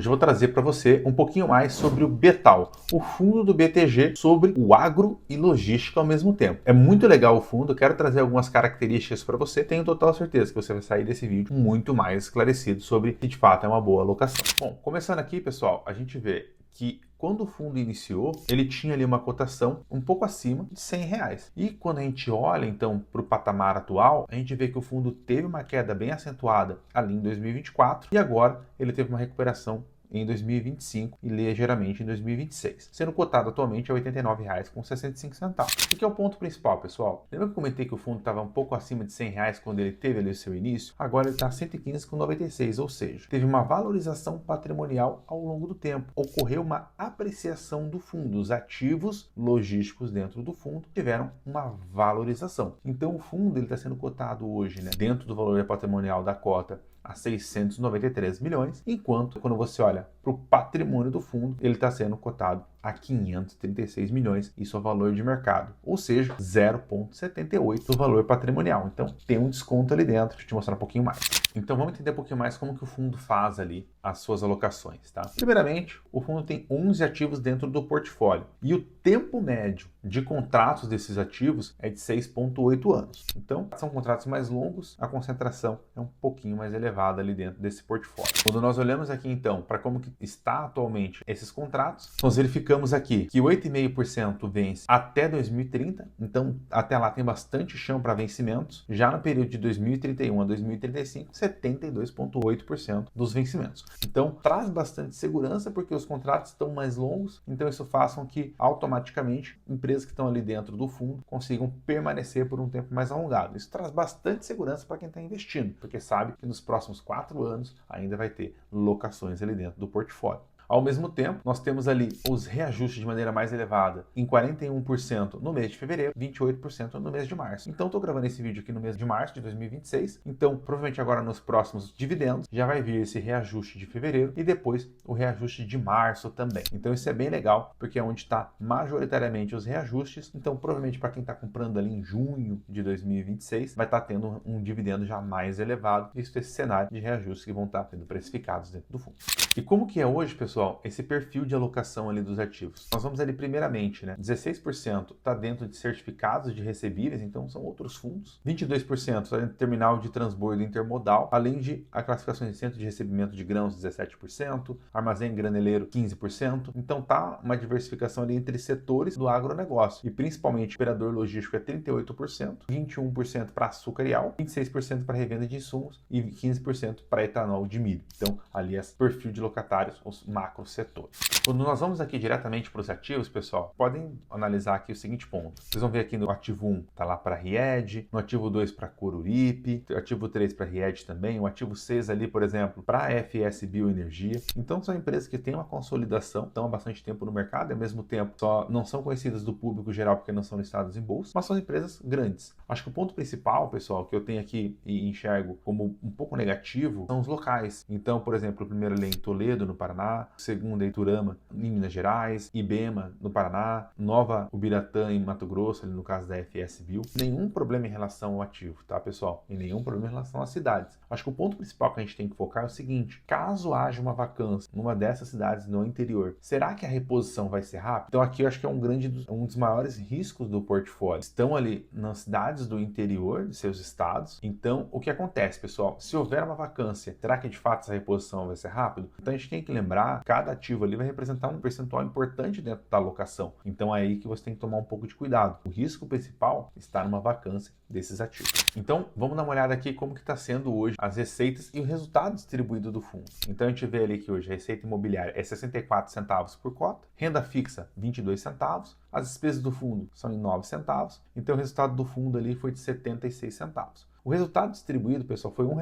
Hoje eu vou trazer para você um pouquinho mais sobre o Betal, o fundo do BTG sobre o agro e logística ao mesmo tempo. É muito legal o fundo, eu quero trazer algumas características para você. Tenho total certeza que você vai sair desse vídeo muito mais esclarecido sobre se de fato é uma boa alocação. Bom, começando aqui, pessoal, a gente vê que quando o fundo iniciou, ele tinha ali uma cotação um pouco acima de R$ 100. E quando a gente olha, então, para o patamar atual, a gente vê que o fundo teve uma queda bem acentuada ali em 2024 e agora ele teve uma recuperação em 2025 e ligeiramente em 2026, sendo cotado atualmente a R$ 89,65. O que é o ponto principal, pessoal? Lembra que eu comentei que o fundo estava um pouco acima de R$ 100 quando ele teve ali o seu início? Agora ele está a 115,96, ou seja, teve uma valorização patrimonial ao longo do tempo. Ocorreu uma apreciação do fundo, os ativos logísticos dentro do fundo tiveram uma valorização. Então o fundo está sendo cotado hoje, né, dentro do valor patrimonial da cota, a 693 milhões, enquanto quando você olha para o patrimônio do fundo, ele está sendo cotado a 536 milhões, isso é o valor de mercado, ou seja, 0,78 do valor patrimonial. Então tem um desconto ali dentro, deixa eu te mostrar um pouquinho mais. Então vamos entender um pouquinho mais como que o fundo faz ali as suas alocações, tá? Primeiramente, o fundo tem 11 ativos dentro do portfólio e o tempo médio de contratos desses ativos é de 6,8 anos. Então, são contratos mais longos, a concentração é um pouquinho mais elevada ali dentro desse portfólio. Quando nós olhamos aqui então para como que está atualmente esses contratos, nós verificamos aqui que 8,5% vence até 2030, então até lá tem bastante chão para vencimentos. Já no período de 2031 a 2035, 72,8% dos vencimentos. Então traz bastante segurança porque os contratos estão mais longos, então isso faz com que automaticamente empresas que estão ali dentro do fundo consigam permanecer por um tempo mais alongado. Isso traz bastante segurança para quem está investindo, porque sabe que nos próximos 4 anos ainda vai ter locações ali dentro do portfólio. Ao mesmo tempo, nós temos ali os reajustes de maneira mais elevada em 41% no mês de fevereiro, 28% no mês de março. Então, estou gravando esse vídeo aqui no mês de março de 2026. Então, provavelmente agora nos próximos dividendos já vai vir esse reajuste de fevereiro e depois o reajuste de março também. Então, isso é bem legal, porque é onde está majoritariamente os reajustes. Então, provavelmente para quem está comprando ali em junho de 2026, vai estar tendo um dividendo já mais elevado, visto esse cenário de reajustes que vão estar sendo precificados dentro do fundo. E como que é hoje, pessoal, esse perfil de alocação ali dos ativos? Nós vamos ali primeiramente, né? 16% está dentro de certificados de recebíveis, então são outros fundos. 22% está dentro de terminal de transbordo intermodal, além de a classificação de centro de recebimento de grãos, 17%, armazém graneleiro, 15%. Então tá uma diversificação ali entre setores do agronegócio. E principalmente operador logístico é 38%, 21% para açúcar e álcool, 26% para revenda de insumos e 15% para etanol de milho. Então ali é perfil de locatários, os macro setores. Quando nós vamos aqui diretamente para os ativos, pessoal, podem analisar aqui o seguinte ponto. Vocês vão ver aqui no ativo 1 está lá para Ried, no ativo 2 para Coruripe, no ativo 3 para Ried também, o ativo 6 ali, por exemplo, para FS Bioenergia. Então são empresas que têm uma consolidação, estão há bastante tempo no mercado e ao mesmo tempo só não são conhecidas do público geral porque não são listadas em bolsa, mas são empresas grandes. Acho que o ponto principal, pessoal, que eu tenho aqui e enxergo como um pouco negativo são os locais. Então, por exemplo, o primeiro ali em Toledo, no Paraná, o segundo é Iturama, em Minas Gerais, Ibema, no Paraná, Nova Ubiratã, em Mato Grosso, ali no caso da FS Bio. Nenhum problema em relação ao ativo, tá, pessoal? E nenhum problema em relação às cidades. Acho que o ponto principal que a gente tem que focar é o seguinte: caso haja uma vacância numa dessas cidades no interior, será que a reposição vai ser rápida? Então aqui eu acho que é um dos maiores riscos do portfólio. Estão ali nas cidades do interior de seus estados. Então, o que acontece, pessoal? Se houver uma vacância, será que de fato essa reposição vai ser rápida? Então a gente tem que lembrar, cada ativo ali vai representar um percentual importante dentro da alocação. Então é aí que você tem que tomar um pouco de cuidado. O risco principal está numa vacância desses ativos. Então vamos dar uma olhada aqui como que está sendo hoje as receitas e o resultado distribuído do fundo. Então a gente vê ali que hoje a receita imobiliária é 64 centavos por cota, renda fixa 22 centavos, as despesas do fundo são em 9 centavos, então o resultado do fundo ali foi de 76 centavos. O resultado distribuído, pessoal, foi R$ 1.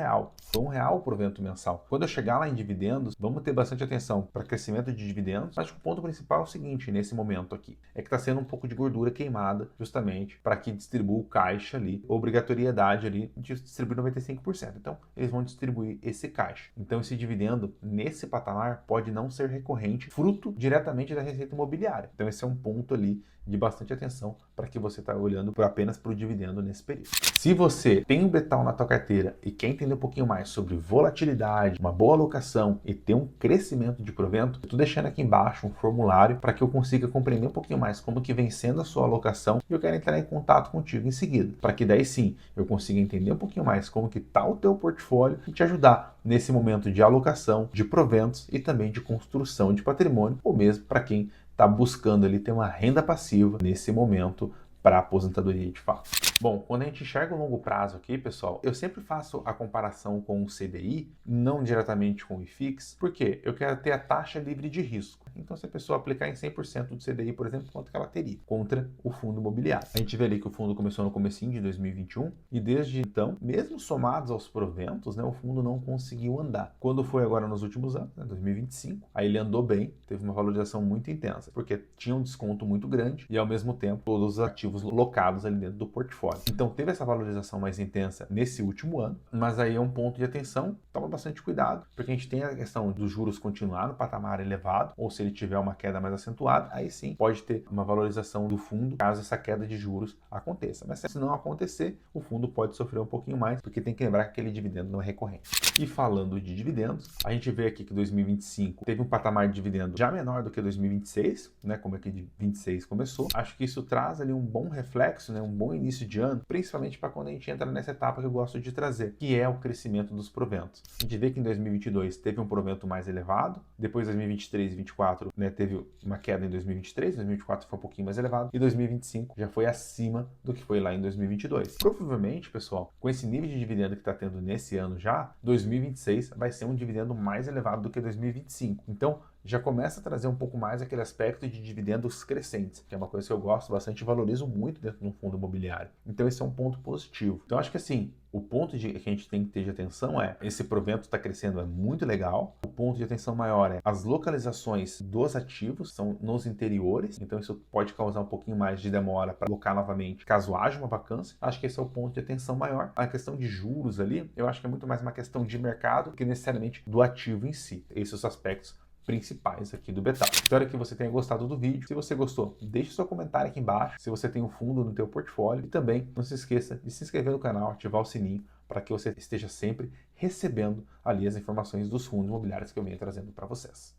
Foi R$ 1 o provento mensal. Quando eu chegar lá em dividendos, vamos ter bastante atenção para crescimento de dividendos, mas o ponto principal é o seguinte, nesse momento aqui, é que está sendo um pouco de gordura queimada, justamente para que distribua o caixa ali, obrigatoriedade ali de distribuir 95%. Então, eles vão distribuir esse caixa. Então, esse dividendo, nesse patamar, pode não ser recorrente, fruto diretamente da receita imobiliária. Então, esse é um ponto ali de bastante atenção para que você está olhando apenas para o dividendo nesse período. Se você tem um Betal na tua carteira e quer entender um pouquinho mais sobre volatilidade, uma boa alocação e ter um crescimento de provento, eu estou deixando aqui embaixo um formulário para que eu consiga compreender um pouquinho mais como que vem sendo a sua alocação e eu quero entrar em contato contigo em seguida, para que daí sim eu consiga entender um pouquinho mais como que está o teu portfólio e te ajudar nesse momento de alocação, de proventos e também de construção de patrimônio, ou mesmo para quem está buscando ali ter uma renda passiva nesse momento para a aposentadoria de fato. Bom, quando a gente enxerga o longo prazo aqui, pessoal, eu sempre faço a comparação com o CDI, não diretamente com o IFIX, porque eu quero ter a taxa livre de risco. Então, se a pessoa aplicar em 100% do CDI, por exemplo, quanto que ela teria contra o fundo imobiliário? A gente vê ali que o fundo começou no comecinho de 2021 e desde então, mesmo somados aos proventos, né, o fundo não conseguiu andar. Quando foi agora nos últimos anos, né, 2025, aí ele andou bem, teve uma valorização muito intensa, porque tinha um desconto muito grande e ao mesmo tempo todos os ativos locados ali dentro do portfólio. Então teve essa valorização mais intensa nesse último ano, mas aí é um ponto de atenção, toma bastante cuidado, porque a gente tem a questão dos juros continuar no patamar elevado, ou se ele tiver uma queda mais acentuada, aí sim pode ter uma valorização do fundo caso essa queda de juros aconteça. Mas se não acontecer, o fundo pode sofrer um pouquinho mais, porque tem que lembrar que aquele dividendo não é recorrente. E falando de dividendos, a gente vê aqui que 2025 teve um patamar de dividendo já menor do que 2026, né, como é que de 26 começou. Acho que isso traz ali um bom reflexo, né, um bom início de ano, principalmente para quando a gente entra nessa etapa que eu gosto de trazer, que é o crescimento dos proventos. A gente vê que em 2022 teve um provento mais elevado, depois 2023 e 2024, né, teve uma queda em 2023, 2024 foi um pouquinho mais elevado, e 2025 já foi acima do que foi lá em 2022. Provavelmente, pessoal, com esse nível de dividendo que está tendo nesse ano já, 2026 vai ser um dividendo mais elevado do que 2025. Então, já começa a trazer um pouco mais aquele aspecto de dividendos crescentes, que é uma coisa que eu gosto bastante e valorizo muito dentro de um fundo imobiliário. Então esse é um ponto positivo. Então acho que assim, o ponto que a gente tem que ter de atenção é, esse provento está crescendo, é muito legal. O ponto de atenção maior é as localizações dos ativos, são nos interiores, então isso pode causar um pouquinho mais de demora para alocar novamente, caso haja uma vacância. Acho que esse é o ponto de atenção maior. A questão de juros ali, eu acho que é muito mais uma questão de mercado que necessariamente do ativo em si. Esses os aspectos principais aqui do Betal. Espero que você tenha gostado do vídeo. Se você gostou, deixe seu comentário aqui embaixo, se você tem um fundo no teu portfólio. E também não se esqueça de se inscrever no canal, ativar o sininho, para que você esteja sempre recebendo ali as informações dos fundos imobiliários que eu venho trazendo para vocês.